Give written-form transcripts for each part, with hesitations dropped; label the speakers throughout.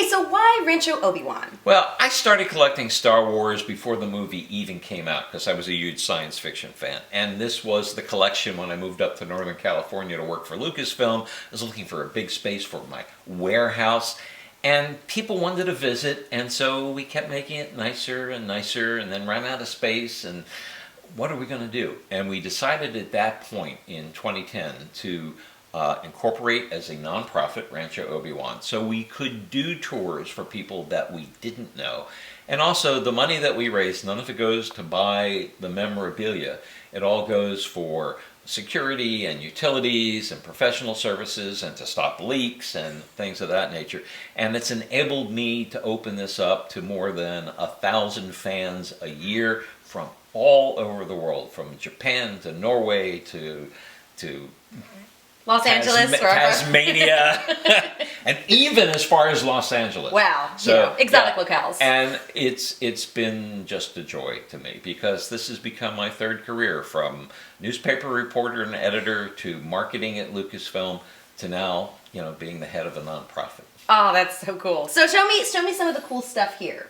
Speaker 1: Okay, so why Rancho Obi-Wan?
Speaker 2: Well, I started collecting Star Wars before the movie even came out because I was a huge science fiction fan. And this was the collection when I moved up to Northern California to work for Lucasfilm. I was looking for a big space for my warehouse. And people wanted to visit, and so we kept making it nicer and nicer, and then ran out of space, and what are we going to do? And we decided at that point in 2010 to incorporate as a nonprofit Rancho Obi-Wan, so we could do tours for people that we didn't know. And also the money that we raise, none of it goes to buy the memorabilia. It all goes for security and utilities and professional services and to stop leaks and things of that nature. And it's enabled me to open this up to more than 1,000 fans a year from all over the world, from Japan to Norway to
Speaker 1: Los Angeles,
Speaker 2: Tasmania, and even as far as Los Angeles.
Speaker 1: Wow,
Speaker 2: so
Speaker 1: exotic locales.
Speaker 2: And it's been just a joy to me because this has become my third career, from newspaper reporter and editor to marketing at Lucasfilm to now, being the head of a nonprofit.
Speaker 1: Oh, that's so cool. So show me some of the cool stuff here.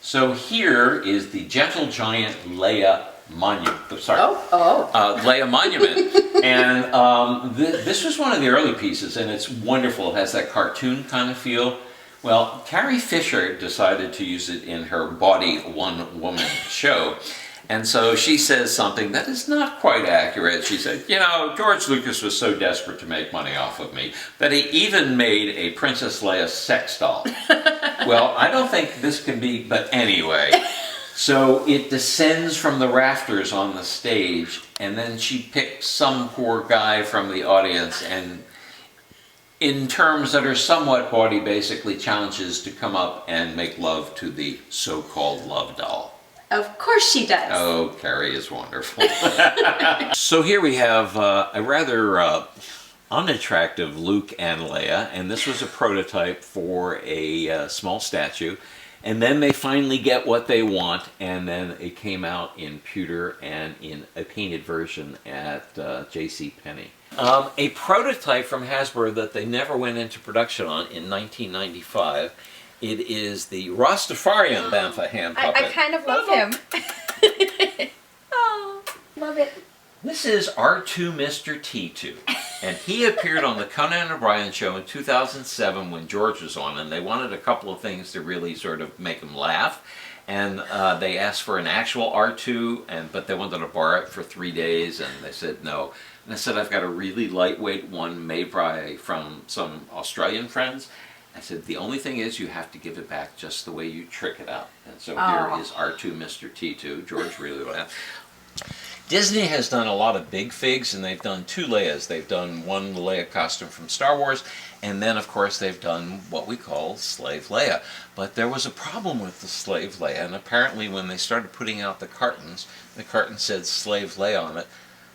Speaker 2: So here is the Gentle Giant Leia monument. Leia monument. And this was one of the early pieces, and it's wonderful. It has that cartoon kind of feel. Well, Carrie Fisher decided to use it in her Body One Woman show. And so she says something that is not quite accurate. She said, George Lucas was so desperate to make money off of me that he even made a Princess Leia sex doll. Well, I don't think this can be, but anyway. So it descends from the rafters on the stage, and then she picks some poor guy from the audience, and in terms that are somewhat haughty, basically challenges to come up and make love to the so-called love doll.
Speaker 1: Of course she does.
Speaker 2: Oh, Carrie is wonderful. So here we have a rather unattractive Luke and Leia, and this was a prototype for a small statue. And then they finally get what they want, and then it came out in pewter and in a painted version at JCPenney. A prototype from Hasbro that they never went into production on in 1995. It is the Rastafarian Bantha hand puppet.
Speaker 1: I kind of love him. Oh, love it.
Speaker 2: This is R2 Mr. T2, and he appeared on the Conan O'Brien show in 2007 when George was on, and they wanted a couple of things to really sort of make him laugh, and they asked for an actual R2, but they wanted to borrow it for 3 days, and they said no. And I said, I've got a really lightweight one made from some Australian friends. I said, the only thing is you have to give it back just the way you trick it out. And so here is R2 Mr. T2. George really laughed. Disney has done a lot of big figs, and they've done 2 Leias. They've done one Leia costume from Star Wars, and then, of course, they've done what we call Slave Leia. But there was a problem with the Slave Leia, and apparently when they started putting out the carton said Slave Leia on it.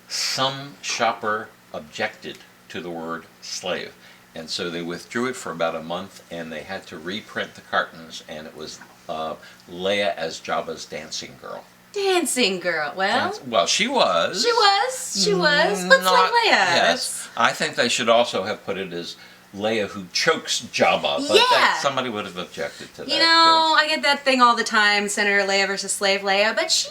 Speaker 2: Some shopper objected to the word slave, and so they withdrew it for about a month, and they had to reprint the cartons, and it was Leia as Jabba's dancing girl.
Speaker 1: Dancing girl. Well,
Speaker 2: she was.
Speaker 1: She was. But Slave Leia.
Speaker 2: Yes. I think they should also have put it as Leia who chokes Jabba, but somebody would have objected to that.
Speaker 1: I get that thing all the time, Senator Leia versus Slave Leia, but she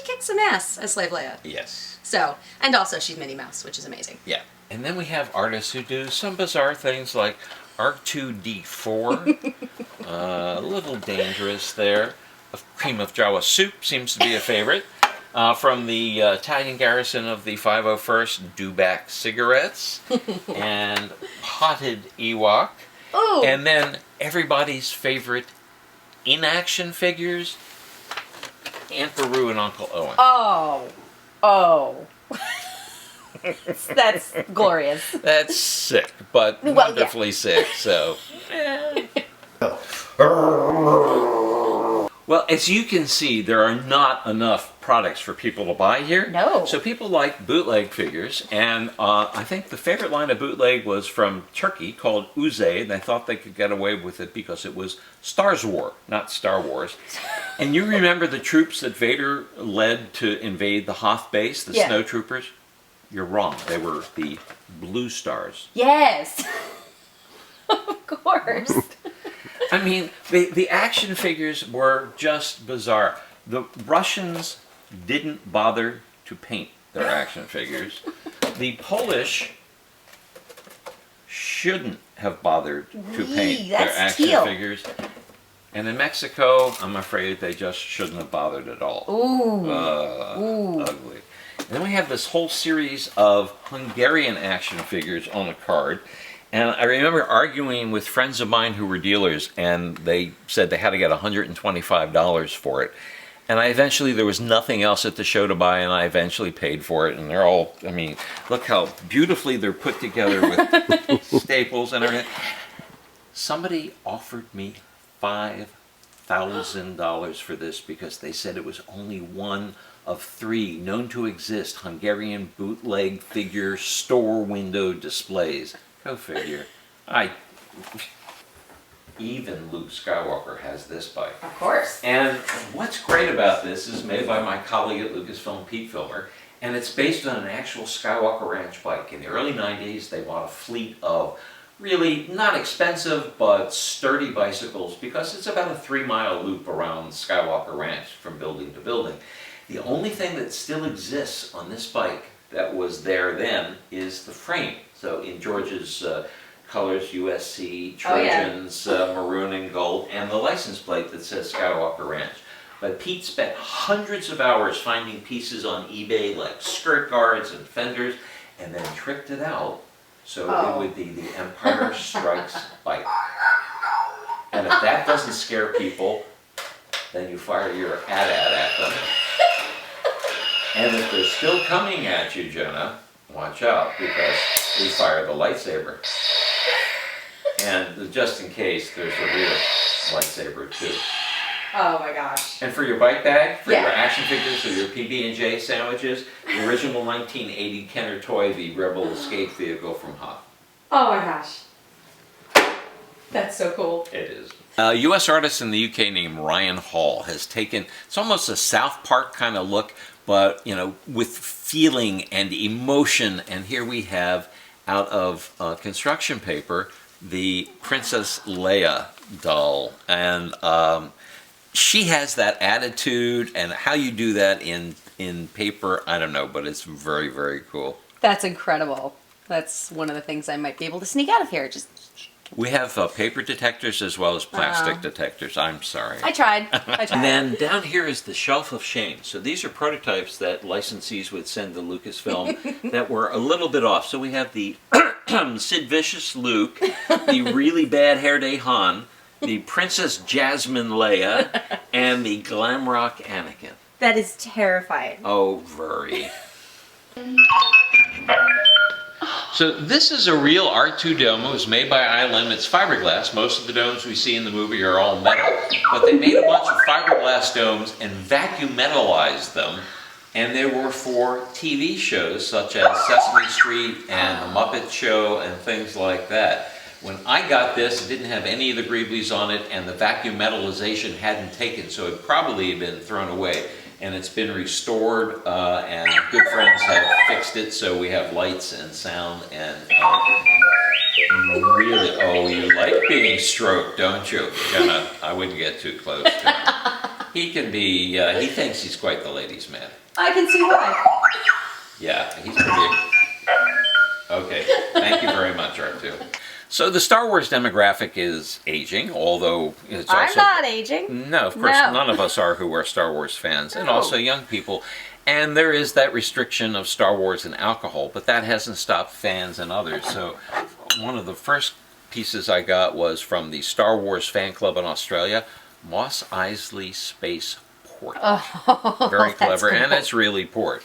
Speaker 1: kicks some ass as Slave Leia.
Speaker 2: Yes.
Speaker 1: So, and also she's Minnie Mouse, which is amazing.
Speaker 2: Yeah. And then we have artists who do some bizarre things like R2-D4, a little dangerous there. A cream of Jawa soup seems to be a favorite. From the Italian garrison of the 501st, Dewback cigarettes, and potted Ewok.
Speaker 1: Ooh.
Speaker 2: And then everybody's favorite in-action figures, Aunt Beru and Uncle Owen.
Speaker 1: Oh. That's glorious.
Speaker 2: That's sick, but wonderfully sick, so. Well, as you can see, there are not enough products for people to buy here.
Speaker 1: No.
Speaker 2: So people like bootleg figures, and I think the favorite line of bootleg was from Turkey called Uze, and they thought they could get away with it because it was Stars War, not Star Wars. And you remember the troops that Vader led to invade the Hoth base, the snow troopers? You're wrong. They were the Blue Stars.
Speaker 1: Yes. Of course.
Speaker 2: I mean, the action figures were just bizarre. The Russians didn't bother to paint their action figures. The Polish shouldn't have bothered to paint their action figures. And in Mexico, I'm afraid they just shouldn't have bothered at all.
Speaker 1: Ooh.
Speaker 2: Ugly. And then we have this whole series of Hungarian action figures on a card. And I remember arguing with friends of mine who were dealers, and they said they had to get $125 for it. And there was nothing else at the show to buy, and I eventually paid for it. And they're all, I mean, look how beautifully they're put together with staples and everything. Somebody offered me $5,000 for this because they said it was only one of 3 known to exist Hungarian bootleg figure store window displays. Go figure. Even Luke Skywalker has this bike.
Speaker 1: Of course.
Speaker 2: And what's great about this is made by my colleague at Lucasfilm, Pete Filmer, and it's based on an actual Skywalker Ranch bike. In the early 90s, they bought a fleet of really not expensive but sturdy bicycles because it's about a 3-mile loop around Skywalker Ranch from building to building. The only thing that still exists on this bike that was there then is the frame. So in George's colors, USC, Trojans, maroon and gold, and the license plate that says Skywalker Ranch. But Pete spent hundreds of hours finding pieces on eBay like skirt guards and fenders, and then tricked it out so it would be the Empire Strikes bike. And if that doesn't scare people, then you fire your AT-AT at them. And if they're still coming at you, Jenna, watch out, because we fire the lightsaber. And just in case, there's a real lightsaber too.
Speaker 1: Oh my gosh.
Speaker 2: And for your bike bag, for your action figures or your PB&J sandwiches, the original 1980 Kenner toy, the Rebel Escape vehicle from Hop.
Speaker 1: Oh my gosh. That's so cool.
Speaker 2: It is. A U.S. artist in the UK named Ryan Hall has taken, it's almost a South Park kind of look, but, you know, with feeling and emotion. And here we have, out of construction paper, the Princess Leia doll. And she has that attitude, and how you do that in paper, I don't know, but it's very, very cool.
Speaker 1: That's incredible. That's one of the things I might be able to sneak out of here.
Speaker 2: We have paper detectors as well as plastic detectors. I'm sorry.
Speaker 1: I tried.
Speaker 2: And then down here is the Shelf of Shame. So these are prototypes that licensees would send to Lucasfilm that were a little bit off. So we have the Sid Vicious Luke, the really bad hair day Han, the Princess Jasmine Leia, and the Glamrock Anakin.
Speaker 1: That is terrifying.
Speaker 2: Oh, very. So this is a real R2 dome. It was made by ILM. It's fiberglass. Most of the domes we see in the movie are all metal. But they made a bunch of fiberglass domes and vacuum metallized them. And they were for TV shows such as Sesame Street and The Muppet Show and things like that. When I got this, it didn't have any of the greeblies on it, and the vacuum metallization hadn't taken, so it probably had been thrown away. And it's been restored, and good friends have fixed it, so we have lights and sound, and really, oh, you like being stroked, don't you? Jenna, I wouldn't get too close to him. He can be, he thinks he's quite the ladies' man.
Speaker 1: I can see why.
Speaker 2: Yeah, he's pretty. Okay, thank you very much, R2. So the Star Wars demographic is aging, although it's also...
Speaker 1: I'm not aging.
Speaker 2: No, of course, none of us are who are Star Wars fans, and also young people. And there is that restriction of Star Wars and alcohol, but that hasn't stopped fans and others. So one of the first pieces I got was from the Star Wars fan club in Australia, Mos Eisley Space Port.
Speaker 1: Oh,
Speaker 2: very clever,
Speaker 1: cool.
Speaker 2: and it's really port.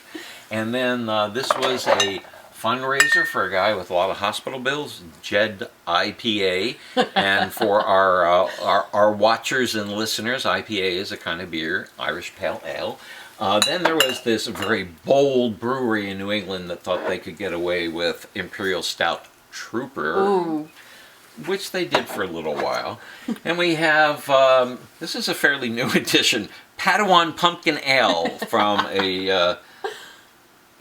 Speaker 2: And then this was a fundraiser for a guy with a lot of hospital bills, Jed IPA. And for our watchers and listeners, IPA is a kind of beer, Irish Pale Ale. Then there was this very bold brewery in New England that thought they could get away with Imperial Stout Trooper.
Speaker 1: Ooh.
Speaker 2: Which they did for a little while. And we have, this is a fairly new edition, Padawan Pumpkin Ale from a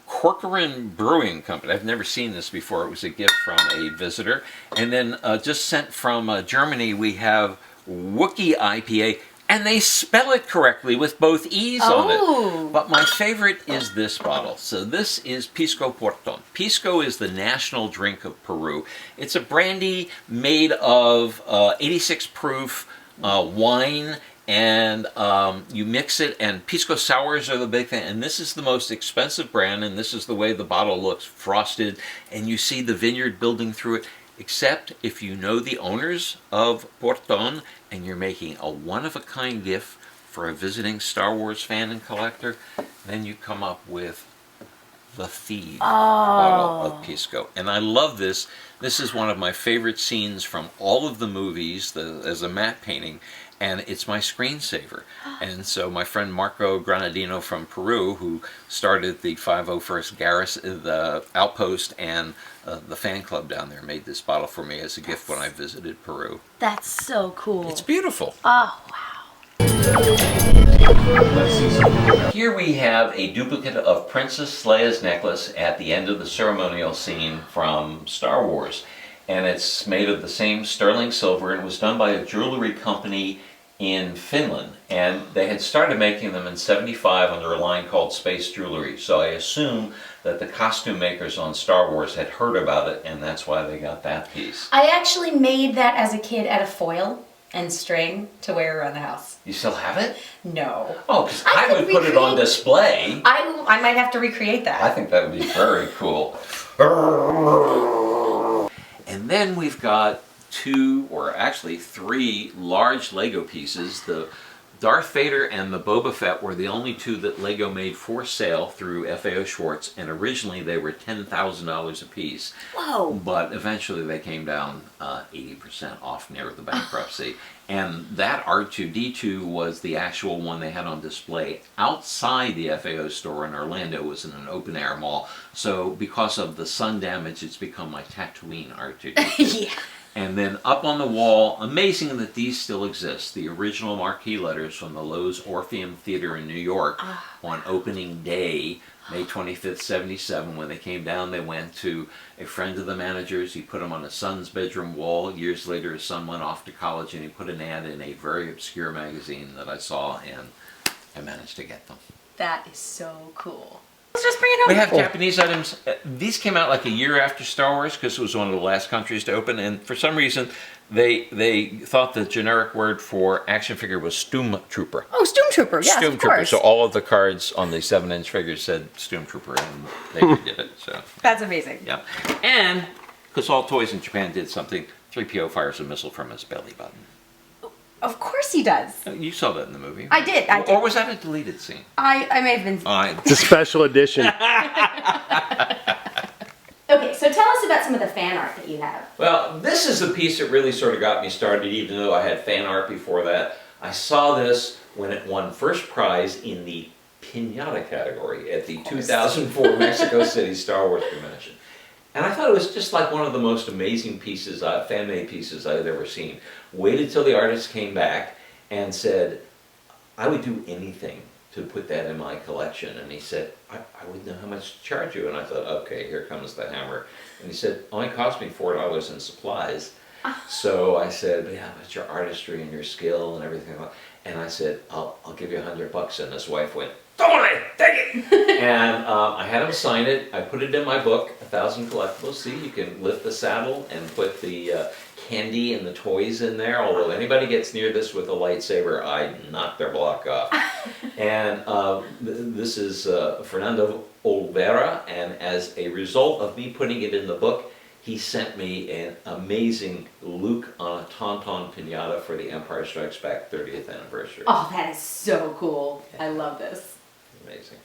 Speaker 2: Corcoran Brewing Company. I've never seen this before. It was a gift from a visitor. And then just sent from Germany, we have Wookiee IPA, and they spell it correctly with both E's on
Speaker 1: Oh.
Speaker 2: it. But my favorite is this bottle. So this is Pisco Porton. Pisco is the national drink of Peru. It's a brandy made of 86 proof wine, and you mix it, and pisco sours are the big thing, and this is the most expensive brand, and this is the way the bottle looks, frosted, and you see the vineyard building through it. Except if you know the owners of Porton and you're making a one-of-a-kind gift for a visiting Star Wars fan and collector, then you come up with the Thieves bottle of Pisco. And I love this. This is one of my favorite scenes from all of the movies as a matte painting, and it's my screensaver. And so my friend Marco Granadino from Peru, who started the 501st Garrison, the Outpost, and the fan club down there, made this bottle for me as a gift when I visited Peru.
Speaker 1: That's so cool.
Speaker 2: It's beautiful.
Speaker 1: Oh, wow.
Speaker 2: Here we have a duplicate of Princess Leia's necklace at the end of the ceremonial scene from Star Wars. And it's made of the same sterling silver, and it was done by a jewelry company in Finland. And they had started making them in '75 under a line called Space Jewelry. So I assume that the costume makers on Star Wars had heard about it, and that's why they got that piece.
Speaker 1: I actually made that as a kid out of foil and string to wear around the house.
Speaker 2: You still have it?
Speaker 1: No.
Speaker 2: Oh, because I would put it on display.
Speaker 1: I might have to recreate that.
Speaker 2: I think that would be very cool. And then we've got two, or actually three, large Lego pieces. The Darth Vader and the Boba Fett were the only two that Lego made for sale through FAO Schwartz, and originally they were $10,000 a piece.
Speaker 1: Whoa!
Speaker 2: But eventually they came down 80% off near the bankruptcy. And that R2-D2 was the actual one they had on display outside the FAO store in Orlando. It was in an open air mall. So because of the sun damage, it's become my Tatooine R2-D2.
Speaker 1: Yeah.
Speaker 2: And then up on the wall, amazing that these still exist, the original marquee letters from the Lowe's Orpheum Theater in New York on opening day, May 25th, '77. When they came down, they went to a friend of the manager's. He put them on his son's bedroom wall. Years later, his son went off to college, and he put an ad in a very obscure magazine that I saw, and I managed to get them.
Speaker 1: That is so cool. Let's just bring it home.
Speaker 2: We have Japanese items. These came out like a year after Star Wars because it was one of the last countries to open, and for some reason they thought the generic word for action figure was Stormtrooper.
Speaker 1: Oh, Stormtrooper, yes, of course.
Speaker 2: So all of the cards on the 7-inch figures said Stormtrooper, and they redid it. So
Speaker 1: that's amazing.
Speaker 2: yeah, and because all toys in Japan did something, 3PO fires a missile from his belly button.
Speaker 1: Of course he does.
Speaker 2: You saw that in the movie.
Speaker 1: I did.
Speaker 2: Or was that a deleted scene?
Speaker 1: I may have been.
Speaker 3: It's a special edition.
Speaker 1: Okay, so tell us about some of the fan art that you have.
Speaker 2: Well, this is the piece that really sort of got me started, even though I had fan art before that. I saw this when it won first prize in the Piñata category at the 2004 Mexico City Star Wars Convention. And I thought it was just like one of the most amazing pieces, fan-made pieces I had ever seen. Waited till the artist came back and said, I would do anything to put that in my collection. And he said, I wouldn't know how much to charge you. And I thought, okay, here comes the hammer. And he said, only cost me $4 in supplies. So I said, yeah, but your artistry and your skill and everything. And I said, I'll give you $100. And his wife went, totally, take it. And I had him sign it. I put it in my book, 1,000 Collectibles. See, you can lift the saddle and put the candy and the toys in there. Although anybody gets near this with a lightsaber, I knock their block off. And this is Fernando Olvera. And as a result of me putting it in the book, he sent me an amazing Luke on a Tauntaun Piñata for the Empire Strikes Back 30th anniversary.
Speaker 1: Oh, that is so cool. I love this.
Speaker 2: Amazing.